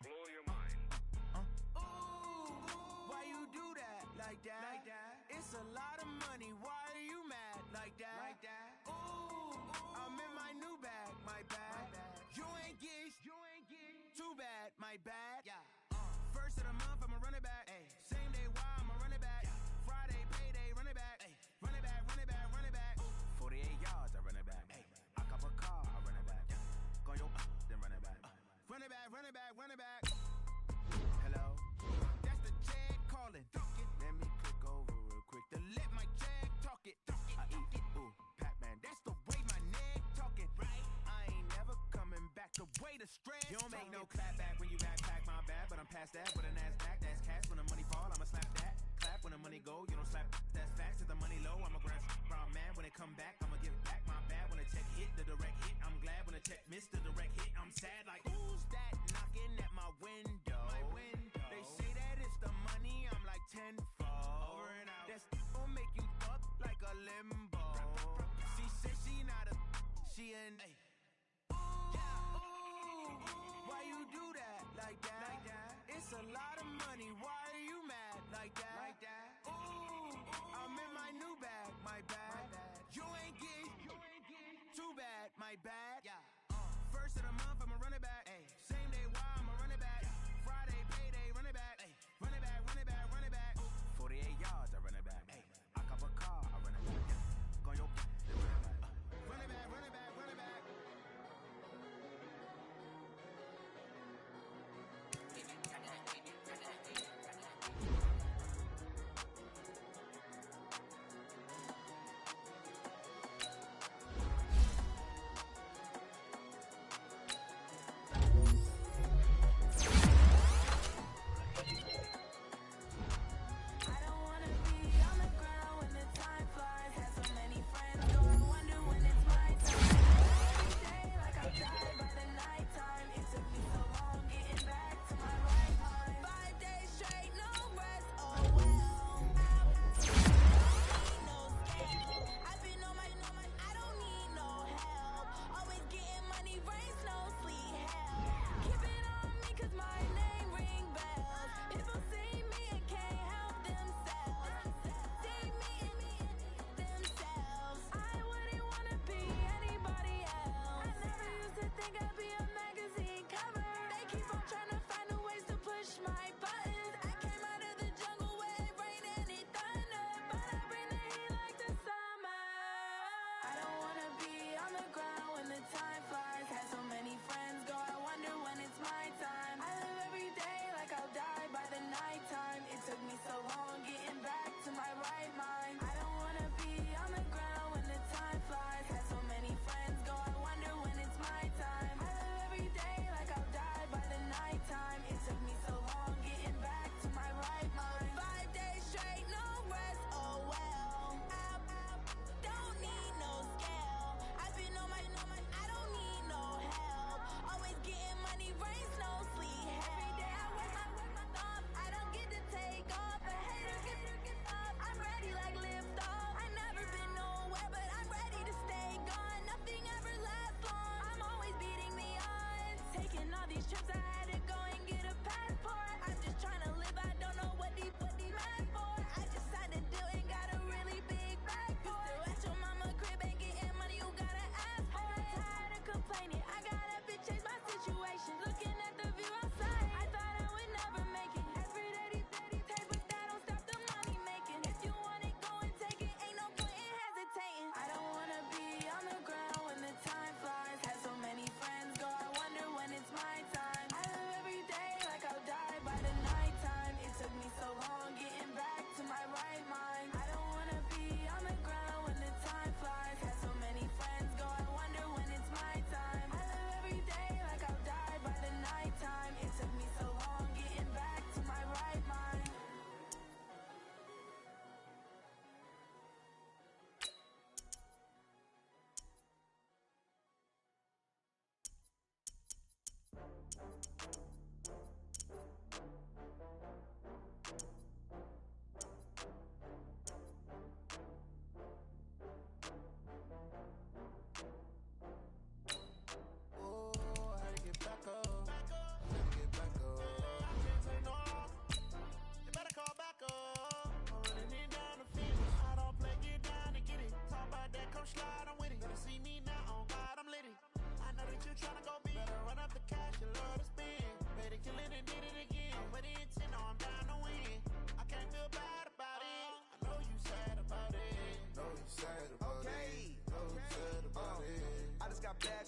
Blow your mind. Why you do that? Like that? Like that? It's a lot of money. Why are you mad? Like that? Like that? Ooh, I'm in my new bag. My bad. You ain't get. Too bad. My bad. Yeah. First of the month, I'ma run it back. Ay. Same day, why I'ma run it back. Friday, payday, run it back. Ay. Run it back, run it back, run it back. 48 yards, I run it back. Ay. I cop a car, I run it back. Go yo, then run it back. Run it back, run it back, run it back. Hello? That's the jag calling. Let me click over real quick to let my jag talk it. I eat it. Ooh, Pac-Man, that's the way my neck talking. Right? I ain't never coming back. The way the stress. You don't make no clap back when you backpack my bad, but I'm past that with a NASDAQ. That's cash when the money fall, I'ma slap that. Clap when the money go, you don't slap. That's facts. If the money low, I'ma grab brown man. When it come back, I'ma give back my bad. When it check hit, the direct hit. I'm glad when a check missed the direct hit. I'm sad like, who's that knocking at my window? They say that it's the money, I'm like tenfold. Over and out. That's gon' make you up like a limbo. She said she not a, she an A. Why you do that like that? It's a lot of money, why are you mad like that? Ooh, I'm in my new bag, my bad. You ain't get too bad, my bad. First of the month, I'ma run it back. Same day, why I'ma run it back. Friday, payday, run it back. Run it back, run it back, run it back. 48 yards, I run it back. I cop a car, I run it back. Go on your run it back. Run it back, run it back, run it back.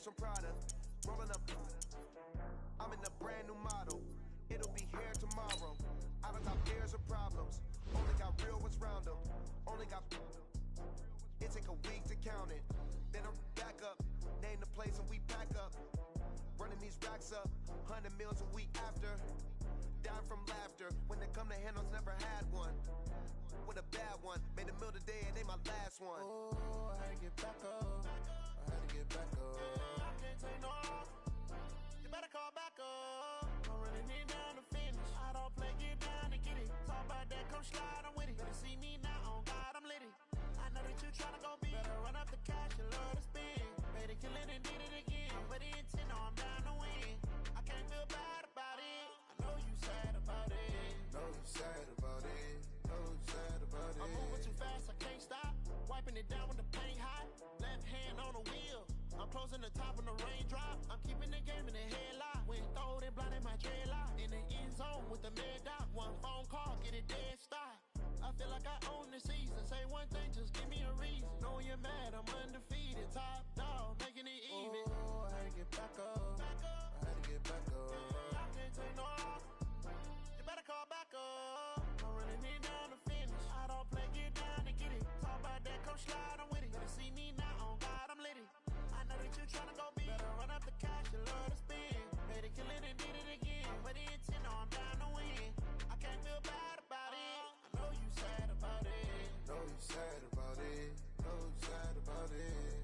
Some product, rolling up. I'm in a brand new model. It'll be here tomorrow. I don't got fears or problems. Only got real ones round them. Only got. It take a week to count it. Then I'm back up. Name the place and we pack up. Running these racks up. 100 meals a week after. Dying from laughter. When they come to handles, never had one. With a bad one. Made a meal today and they my last one. Oh, I had to get back up. I had to get get back up. I can't take no loss. You better call back up. I'm running it down to finish. I don't play, get down to get it. Talk about that, come slide, I'm with it. Better see me now, on God, I'm lit it. I know that you tryna go big. Better run up the cash, you love to spend. Better kill it and did it again. I'm put the intent, no, I'm down to win. I can't feel bad about it. I know you sad about it. Know you sad about it. Know you sad about it. I'm moving too fast, I can't stop. Wiping it down with the paint hot. Left hand on the wheel. I'm closing the top when the raindrop. I'm keeping the game in the headlock. When throwed and blinded my dreadlock. In the end zone with the mad dot. One phone call, get it dead stop. I feel like I own the season. Say one thing, just give me a reason. Knowing you're mad, I'm undefeated. Top dog, making it even. Oh, I had to get back up. I had to get back up. I can't take no loss. You better call back up. I'm running it down to finish. I don't play, get down to get it. Talk about that, come slide, I'm with it. Better see me now, on God, I'm lit it. I know that you tryna go big. Better run up the cash, you love to spend. Better kill it and did it again. But the intent, no, I'm down to win. I can't feel bad about it. I know you sad about it. Know you sad about it. Know you sad about it.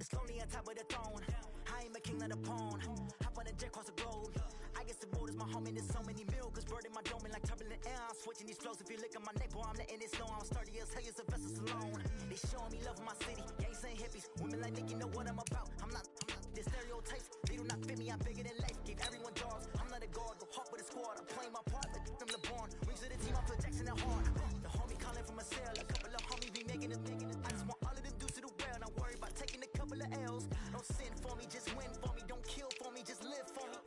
It's lonely on top of the throne. I am a king, not a pawn. Hop on a jet across the globe. I guess the road is my home and there's so many milkers bird in my dome and like turbulent air. I'm switching these flows. If you look at my neck, boy, I'm letting it slow. I'm sturdy as hell, as a vessel alone. They showing me love in my city. Gangs and hippies. Women like Nick, you know what I'm about. I'm not the stereotypes. They do not fit me. I'm bigger than life. Give everyone dogs. I'm not a guard. Go hard with a squad. I'm playing my part. Like from LeBron. Rings to the team. I feel Jackson at heart. The homie calling from a cell. A couple of homies be making it. I just want all of them dudes to do well. Not worry about taking a couple of L's. Don't sin for me, just win for me. Don't kill for me, just live for me.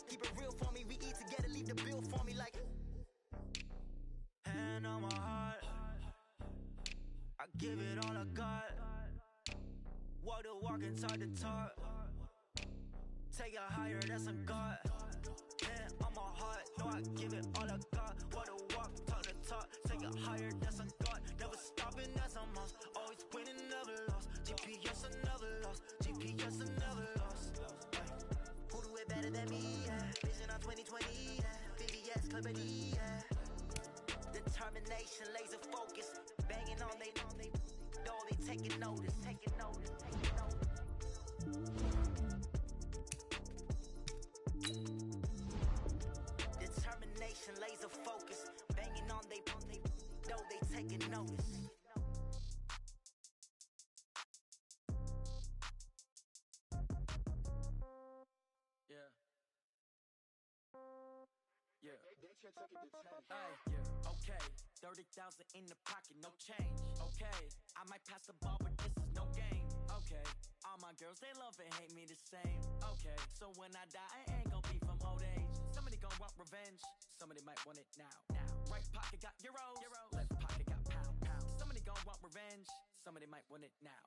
Keep it real for me. We eat together, leave the bill for me like. Hand on my heart, I give it all I got. Walk the walk and talk the talk. Take it higher, that's a God. Hand on my heart, no, I give it all I got. Walk the walk, talk the talk. Take it higher, that's a God. Never stopping, that's a must. Always winning, never lost. GPS, I never lost. GPS, I never lost. Who do it better than me? Yeah. Vision on 2020. Yeah. VVS, Clippity. Yeah. Determination, laser focus. Banging on they, no, they taking notice. Taking notice. Taking notice. Determination, laser focus. Banging on they, no, they taking notice. Okay, 30,000 in the pocket, no change. Okay, I might pass the ball, but this is no game. Okay, all my girls, they love and hate me the same. Okay, so when I die, I ain't gon' be from old age. Somebody gon' want revenge, somebody might want it now. Right pocket got euros, left pocket got pound. Somebody gon' want revenge, somebody might want it now.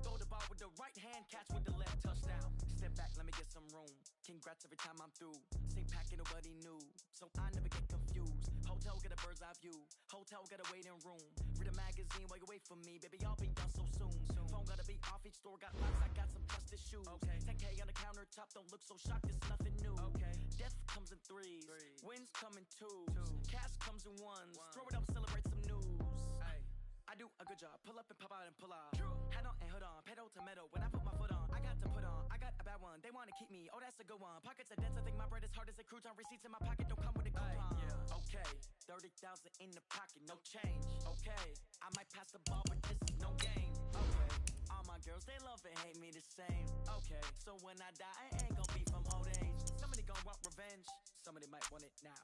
Throw the ball with the right hand, catch with the left, touchdown. Step back, let me get some room. Congrats every time I'm through. Same packet, nobody knew, so I never get confused. Hotel get a bird's eye view. Hotel got a waiting room. Read a magazine while you wait for me, baby. I'll be done so soon. Phone gotta be off. Each store got locks. I got some trusted shoes. Okay. 10K on the countertop. Don't look so shocked. It's nothing new. Okay. Death comes in threes. Wins come in twos. Cash comes in ones. Throw it up, celebrate some news. I do a good job. Pull up and pop out and pull out. Head on and hood on. Pedal to metal. When I put my foot on, I got to put on. I got a bad one. They wanna keep me. Oh, that's a good one. Pockets are dense. I think my bread is hard as a crouton. Receipts in my pocket don't come with a coupon. Okay. 30,000 in the pocket, no change. Okay. I might pass the ball, but this is no game. Okay. All my girls, they love and hate me the same. Okay. So when I die, I ain't gon' be from old age. Somebody gon' want revenge. Somebody might want it now.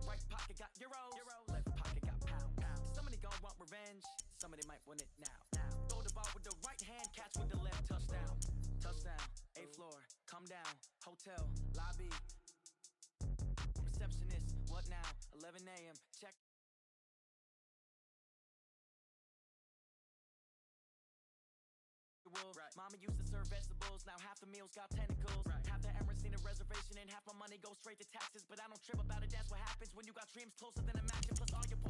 Right pocket got euros. Left pocket got pound. Somebody gon' want revenge. Somebody might want it now. Throw the ball with the right hand, catch with the left, touchdown. Touchdown, 8th floor, come down, hotel, lobby. Receptionist, what now? 11 a.m., check. werewolf. Mama used to serve vegetables, now half the meals got tentacles. Half the Emirates need a reservation and half my money goes straight to taxes. But I don't trip about it, that's what happens when you got dreams closer than a mansion. Plus all your